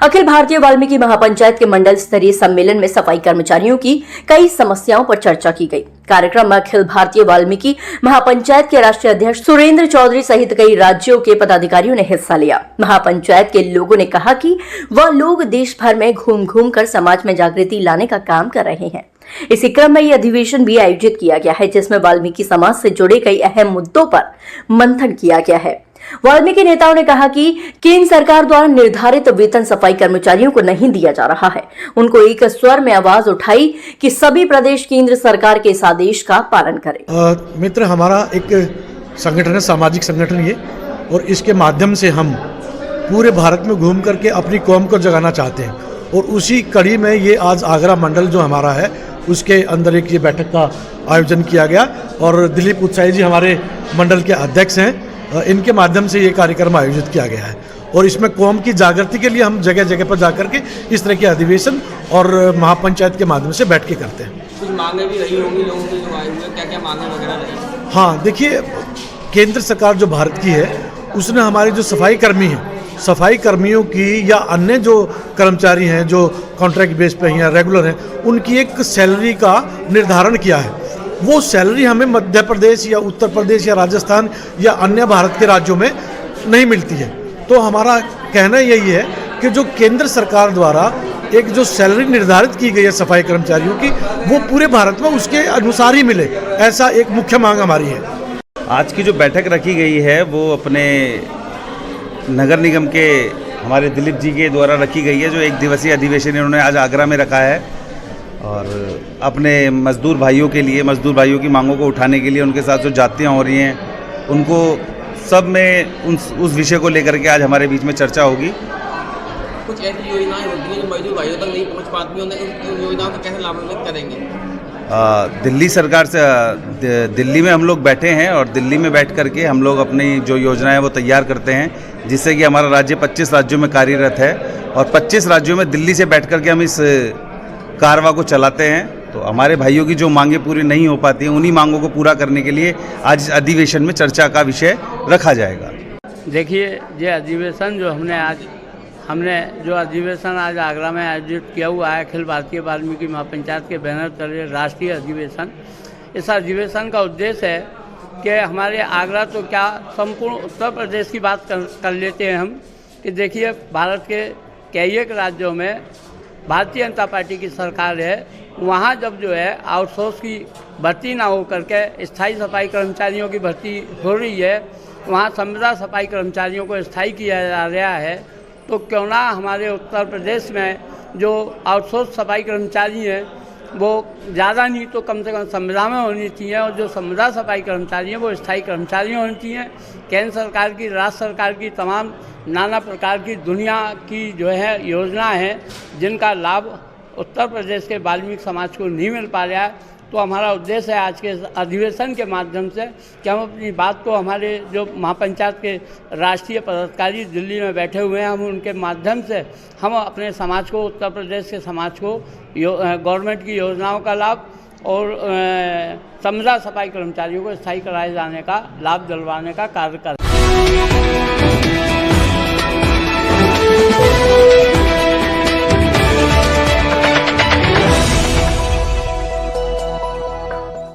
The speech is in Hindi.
अखिल भारतीय वाल्मीकि महापंचायत के मंडल स्तरीय सम्मेलन में सफाई कर्मचारियों की कई समस्याओं पर चर्चा की गई। कार्यक्रम में अखिल भारतीय वाल्मीकि महापंचायत के राष्ट्रीय अध्यक्ष सुरेंद्र चौधरी सहित कई राज्यों के पदाधिकारियों ने हिस्सा लिया। महापंचायत के लोगों ने कहा कि वह लोग देश भर में घूम घूम कर समाज में जागृति लाने का काम कर रहे हैं। इसी क्रम में यह अधिवेशन भी आयोजित किया गया है, जिसमें वाल्मीकि समाज से जुड़े कई अहम मुद्दों पर मंथन किया गया है। वाल्मीकि नेताओं ने कहा कि केंद्र सरकार द्वारा निर्धारित वेतन सफाई कर्मचारियों को नहीं दिया जा रहा है। उनको एक स्वर में आवाज उठाई कि सभी प्रदेश केंद्र सरकार के इस आदेश का पालन करें। मित्र, हमारा एक संगठन है, सामाजिक संगठन ये, और इसके माध्यम से हम पूरे भारत में घूम करके अपनी कौम को जगाना चाहते हैं। और उसी कड़ी में ये आज आगरा मंडल जो हमारा है उसके अंदर एक ये बैठक का आयोजन किया गया और दिलीप उत्साही जी हमारे मंडल के अध्यक्ष हैं। इनके माध्यम से ये कार्यक्रम आयोजित किया गया है और इसमें कौम की जागृति के लिए हम जगह जगह पर जाकर के इस तरह के अधिवेशन और महापंचायत के माध्यम से बैठ के करते हैं। कुछ मांगे भी रही होंगी लोगों की जो आए हुए, क्या-क्या मांगे वगैरह रही? हाँ, देखिए, केंद्र सरकार जो भारत की है उसने हमारे जो सफाई कर्मी हैं, सफाई कर्मियों की या अन्य जो कर्मचारी हैं जो कॉन्ट्रैक्ट बेस पे हैं या रेगुलर हैं, उनकी एक सैलरी का निर्धारण किया है। वो सैलरी हमें मध्य प्रदेश या उत्तर प्रदेश या राजस्थान या अन्य भारत के राज्यों में नहीं मिलती है। तो हमारा कहना यही है कि जो केंद्र सरकार द्वारा एक जो सैलरी निर्धारित की गई है सफाई कर्मचारियों की, वो पूरे भारत में उसके अनुसार ही मिले, ऐसा एक मुख्य मांग हमारी है। आज की जो बैठक रखी गई है वो अपने नगर निगम के हमारे दिलीप जी के द्वारा रखी गई है, जो एक दिवसीय अधिवेशन इन्होंने आज आगरा में रखा है और अपने मजदूर भाइयों के लिए, मजदूर भाइयों की मांगों को उठाने के लिए, उनके साथ जो जातियाँ हो रही हैं उनको सब में उस विषय को लेकर के आज हमारे बीच में चर्चा होगी। कुछ ऐसी योजनाएं होती हैं जो मजदूर भाइयों तक नहीं पहुंच पाती हैं, उन योजनाओं का कैसे लाभान्वित करेंगे? दिल्ली सरकार से दिल्ली में हम लोग बैठे हैं और दिल्ली में बैठ करके हम लोग अपनी जो योजनाएं वो तैयार करते हैं, जिससे कि हमारा राज्य 25 राज्यों में कार्यरत है और 25 राज्यों में दिल्ली से बैठ करके हम इस कारवा को चलाते हैं। तो हमारे भाइयों की जो मांगें पूरी नहीं हो पाती हैं, उन्हीं मांगों को पूरा करने के लिए आज अधिवेशन में चर्चा का विषय रखा जाएगा। देखिए, ये अधिवेशन जो हमने जो अधिवेशन आज आगरा में आयोजित किया हुआ है, अखिल भारतीय वाल्मीकि महापंचायत के बैनर तले राष्ट्रीय अधिवेशन, इस अधिवेशन का उद्देश्य है कि हमारे आगरा तो क्या संपूर्ण उत्तर प्रदेश की बात कर लेते हैं हम, कि देखिए भारत के कई एक राज्यों में भारतीय जनता पार्टी की सरकार है, वहाँ जब जो है आउटसोर्स की भर्ती ना हो करके स्थायी सफाई कर्मचारियों की भर्ती हो रही है, वहाँ संविदा सफाई कर्मचारियों को स्थायी किया जा रहा है, तो क्यों ना हमारे उत्तर प्रदेश में जो आउटसोर्स सफाई कर्मचारी हैं वो ज़्यादा नहीं तो कम से कम संविदा में होनी चाहिए, और जो संविदा सफाई कर्मचारी हैं वो स्थायी कर्मचारी होनी चाहिए। केंद्र सरकार की, राज्य सरकार की तमाम नाना प्रकार की दुनिया की जो है योजना है जिनका लाभ उत्तर प्रदेश के वाल्मीकि समाज को नहीं मिल पा रहा है। तो हमारा उद्देश्य है आज के अधिवेशन के माध्यम से कि हम अपनी बात को हमारे जो महापंचायत के राष्ट्रीय पदाधिकारी दिल्ली में बैठे हुए हैं, हम उनके माध्यम से हम अपने समाज को, उत्तर प्रदेश के समाज को गवर्नमेंट की योजनाओं का लाभ और संविदा सफाई कर्मचारियों को स्थायी कराए जाने का लाभ दिलवाने का कार्य कर